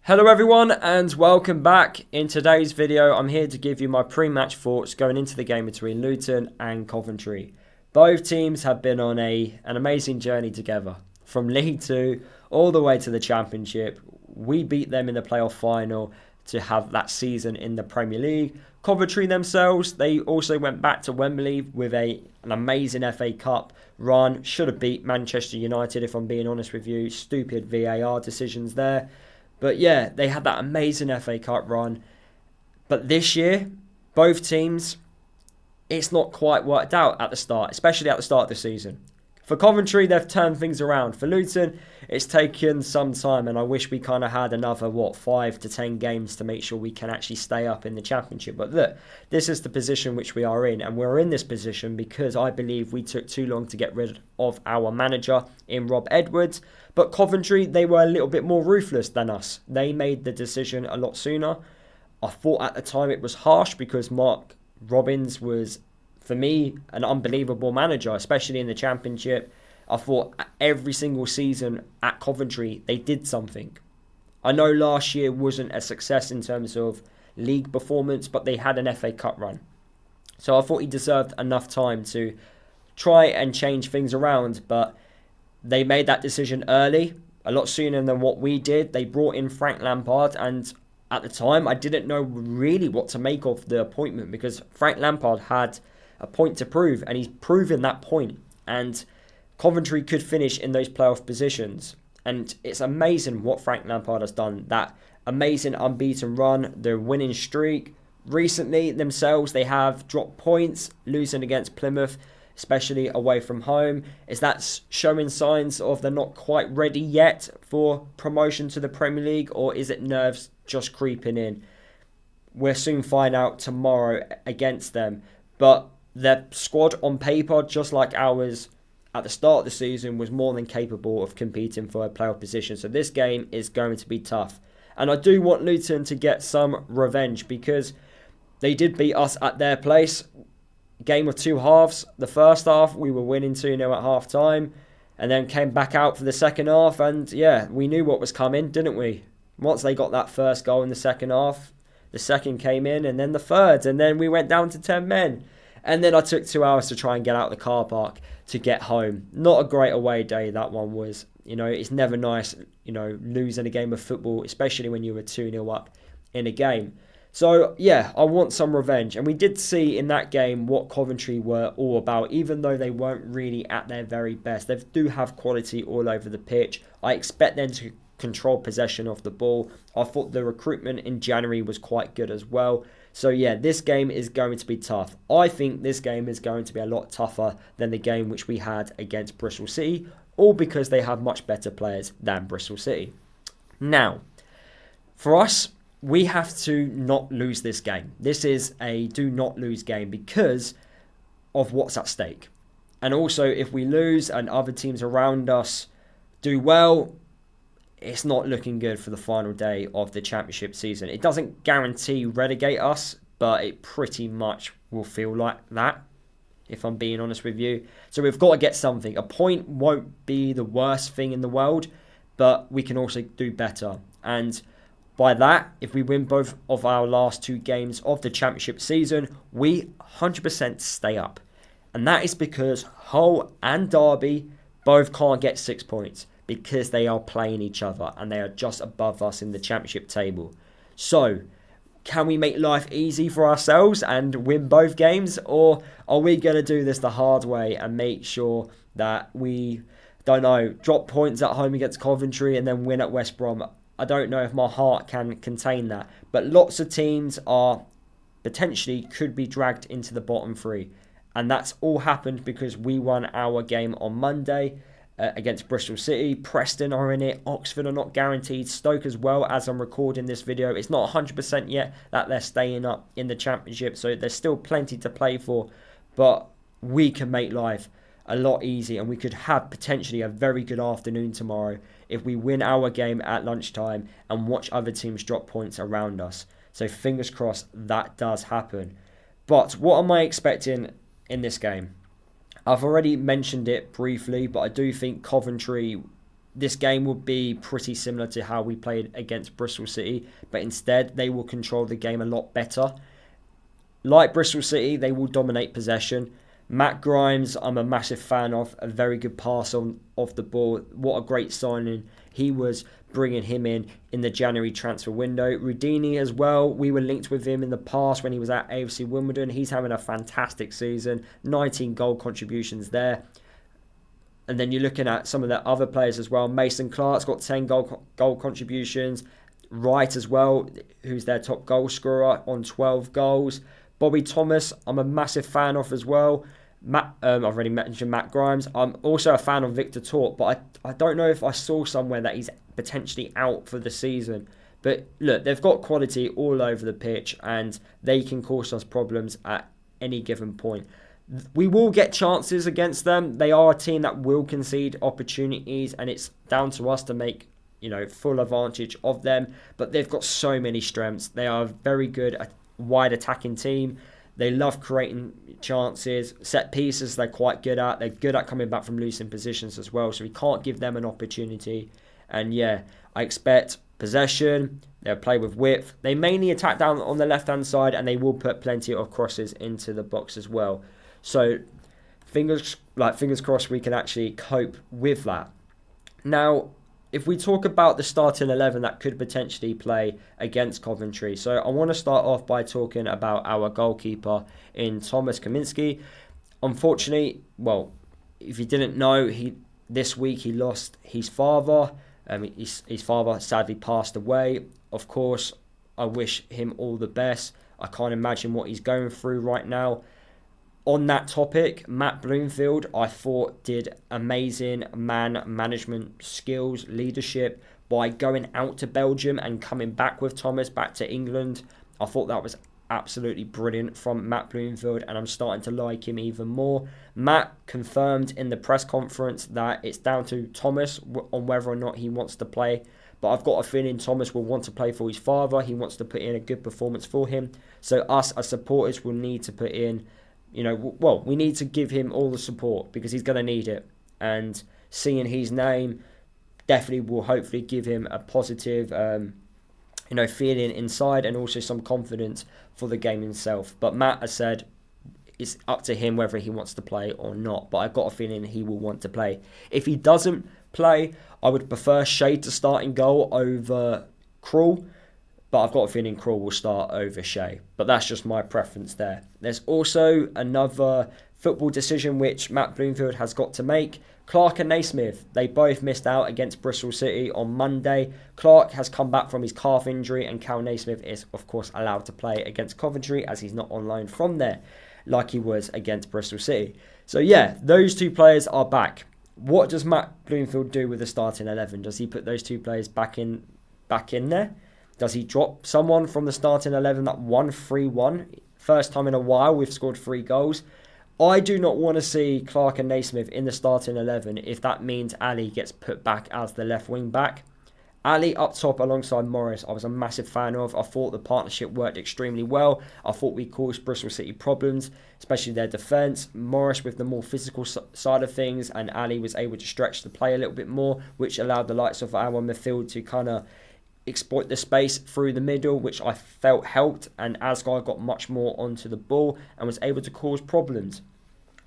Hello everyone and welcome back. In today's video I'm here to give you my pre-match thoughts going into the game between Luton and Coventry. Both teams have been on an amazing journey together. From League 2 all the way to the Championship. We beat them in the playoff final to have that season in the Premier League. Coventry themselves, they also went back to Wembley with an amazing FA Cup run. Should have beat Manchester United if I'm being honest with you. Stupid VAR decisions there. But yeah, they had that amazing FA Cup run. But this year, both teams, it's not quite worked out at the start, especially at the start of the season. For Coventry, they've turned things around. For Luton, it's taken some time, and I wish we kind of had another, 5 to 10 games to make sure we can actually stay up in the Championship. But look, this is the position which we are in, and we're in this position because I believe we took too long to get rid of our manager in Rob Edwards. But Coventry, they were a little bit more ruthless than us. They made the decision a lot sooner. I thought at the time it was harsh because Mark Robins was, for me, an unbelievable manager, especially in the Championship. I thought every single season at Coventry, they did something. I know last year wasn't a success in terms of league performance, but they had an FA Cup run. So I thought he deserved enough time to try and change things around, but they made that decision early, a lot sooner than what we did. They brought in Frank Lampard, and at the time, I didn't know really what to make of the appointment because Frank Lampard had a point to prove, and he's proven that point. And Coventry could finish in those playoff positions. And it's amazing what Frank Lampard has done. That amazing unbeaten run, their winning streak. Recently, themselves, they have dropped points, losing against Plymouth, especially away from home. Is that showing signs of they're not quite ready yet for promotion to the Premier League, or is it nerves just creeping in? We'll soon find out tomorrow against them. But their squad on paper, just like ours at the start of the season, was more than capable of competing for a playoff position. So this game is going to be tough. And I do want Luton to get some revenge because they did beat us at their place. Game of two halves. The first half, we were winning 2-0 at half time and then came back out for the second half. And yeah, we knew what was coming, didn't we? Once they got that first goal in the second half, the second came in and then the third. And then we went down to 10 men. And then I took 2 hours to try and get out of the car park to get home. Not a great away day, that one was. It's never nice, losing a game of football, especially when you were 2-0 up in a game. So, yeah, I want some revenge. And we did see in that game what Coventry were all about, even though they weren't really at their very best. They do have quality all over the pitch. I expect them to control possession of the ball. I thought the recruitment in January was quite good as well. So, yeah, this game is going to be tough. I think this game is going to be a lot tougher than the game which we had against Bristol City, all because they have much better players than Bristol City. Now, for us, we have to not lose this game. This is a do not lose game because of what's at stake. And also, if we lose and other teams around us do well, it's not looking good for the final day of the Championship season. It doesn't guarantee relegate us, but it pretty much will feel like that, if I'm being honest with you. So we've got to get something. A point won't be the worst thing in the world, but we can also do better. And by that, if we win both of our last 2 games of the Championship season, we 100% stay up. And that is because Hull and Derby both can't get 6 points because they are playing each other and they are just above us in the Championship table. So, can we make life easy for ourselves and win both games? Or are we going to do this the hard way and make sure that we, drop points at home against Coventry and then win at West Brom? I don't know if my heart can contain that. But lots of teams are potentially could be dragged into the bottom 3. And that's all happened because we won our game on Monday against Bristol City. Preston are in it. Oxford are not guaranteed. Stoke as well, as I'm recording this video. It's not 100% yet that they're staying up in the Championship. So there's still plenty to play for. But we can make life a lot easier, and we could have potentially a very good afternoon tomorrow if we win our game at lunchtime and watch other teams drop points around us. So fingers crossed that does happen. But what am I expecting in this game? I've already mentioned it briefly, but I do think Coventry this game will be pretty similar to how we played against Bristol City, but instead they will control the game a lot better. Like Bristol City, they will dominate possession. Matt Grimes, I'm a massive fan of. A very good pass on off the ball. What a great signing he was, bringing him in the January transfer window. Rudini as well. We were linked with him in the past when he was at AFC Wimbledon. He's having a fantastic season. 19 goal contributions there. And then you're looking at some of the other players as well. Mason Clark's got 10 goal contributions. Wright as well, who's their top goal scorer on 12 goals. Bobby Thomas, I'm a massive fan of as well. I've already mentioned Matt Grimes. I'm also a fan of Victor Torp, but I don't know if I saw somewhere that he's potentially out for the season. But look, they've got quality all over the pitch and they can cause us problems at any given point. We will get chances against them. They are a team that will concede opportunities and it's down to us to make full advantage of them. But they've got so many strengths. They are very good at wide attacking team. They love creating chances. Set pieces they're quite good at. They're good at coming back from losing positions as well. So we can't give them an opportunity. And yeah, I expect possession. They'll play with width. They mainly attack down on the left-hand side and they will put plenty of crosses into the box as well. So fingers crossed we can actually cope with that. Now, if we talk about the starting 11 that could potentially play against Coventry, so I want to start off by talking about our goalkeeper in Thomas Kaminski. Unfortunately, well, if you didn't know, this week he lost his father. His father sadly passed away. Of course, I wish him all the best. I can't imagine what he's going through right now. On that topic, Matt Bloomfield, I thought, did amazing man management skills, leadership, by going out to Belgium and coming back with Thomas back to England. I thought that was absolutely brilliant from Matt Bloomfield, and I'm starting to like him even more. Matt confirmed in the press conference that it's down to Thomas on whether or not he wants to play. But I've got a feeling Thomas will want to play for his father. He wants to put in a good performance for him. So us as supporters will need to put in, we need to give him all the support because he's going to need it. And seeing his name definitely will hopefully give him a positive, feeling inside and also some confidence for the game himself. But Matt has said it's up to him whether he wants to play or not. But I've got a feeling he will want to play. If he doesn't play, I would prefer Shea to start in goal over Krul. But I've got a feeling Krul will start over Shea. But that's just my preference there. There's also another football decision which Matt Bloomfield has got to make. Clark and Naismith, they both missed out against Bristol City on Monday. Clark has come back from his calf injury and Cal Naismith is, of course, allowed to play against Coventry as he's not on loan from there like he was against Bristol City. So yeah, those two players are back. What does Matt Bloomfield do with the starting 11? Does he put those two players back in there? Does he drop someone from the starting 11 that won 3-1? First time in a while we've scored 3 goals. I do not want to see Clark and Naismith in the starting 11 if that means Ali gets put back as the left wing back. Ali up top alongside Morris, I was a massive fan of. I thought the partnership worked extremely well. I thought we caused Bristol City problems, especially their defence. Morris with the more physical side of things and Ali was able to stretch the play a little bit more, which allowed the likes of our midfield to kind of exploit the space through the middle, which I felt helped, and Asgar got much more onto the ball and was able to cause problems.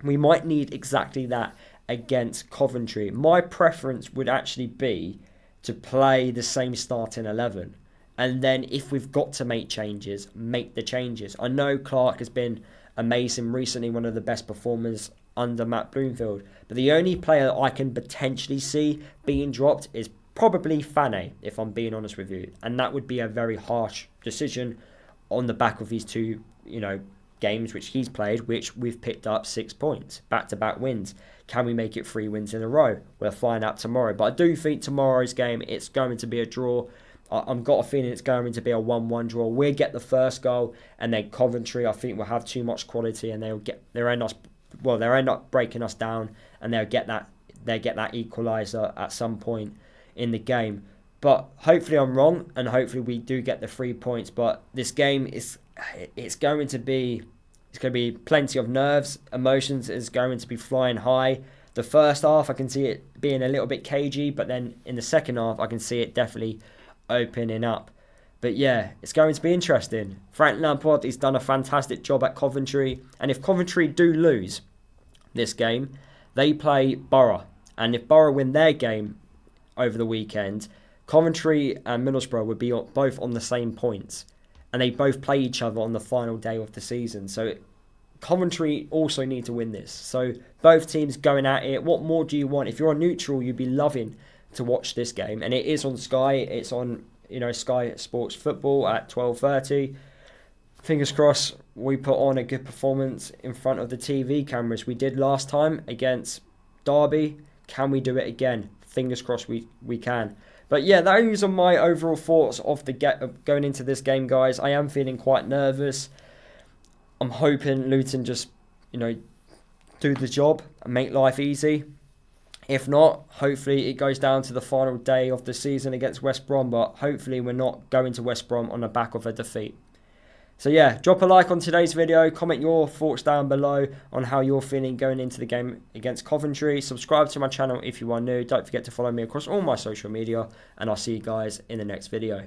We might need exactly that against Coventry. My preference would actually be to play the same starting 11, and then if we've got to make changes, make the changes. I know Clark has been amazing recently, one of the best performers under Matt Bloomfield, but the only player that I can potentially see being dropped is probably Fane, if I'm being honest with you. And that would be a very harsh decision on the back of these two, games which he's played, which we've picked up 6 points, back-to-back wins. Can we make it 3 wins in a row? We'll find out tomorrow. But I do think tomorrow's game, it's going to be a draw. I've got a feeling it's going to be a 1-1 draw. We'll get the first goal, and then Coventry, I think, will have too much quality, and they'll end up breaking us down, and they'll get that equaliser at some point in the game. But hopefully I'm wrong, and hopefully we do get the 3 points. But this game it's going to be plenty of nerves, emotions is going to be flying high. The first half, I can see it being a little bit cagey, but then in the second half, I can see it definitely opening up. But yeah, it's going to be interesting. Frank Lampard, he's done a fantastic job at Coventry. And if Coventry do lose this game, they play Borough. And if Borough win their game over the weekend, Coventry and Middlesbrough would be both on the same points. And they both play each other on the final day of the season. So Coventry also need to win this. So both teams going at it. What more do you want? If you're a neutral, you'd be loving to watch this game. And it is on Sky. It's on, Sky Sports Football at 12:30. Fingers crossed we put on a good performance in front of the TV cameras. We did last time against Derby. Can we do it again? Fingers crossed we can. But yeah, those are my overall thoughts of going into this game, guys. I am feeling quite nervous. I'm hoping Luton just, do the job and make life easy. If not, hopefully it goes down to the final day of the season against West Brom. But hopefully we're not going to West Brom on the back of a defeat. So yeah, drop a like on today's video. Comment your thoughts down below on how you're feeling going into the game against Coventry. Subscribe to my channel if you are new. Don't forget to follow me across all my social media. And I'll see you guys in the next video.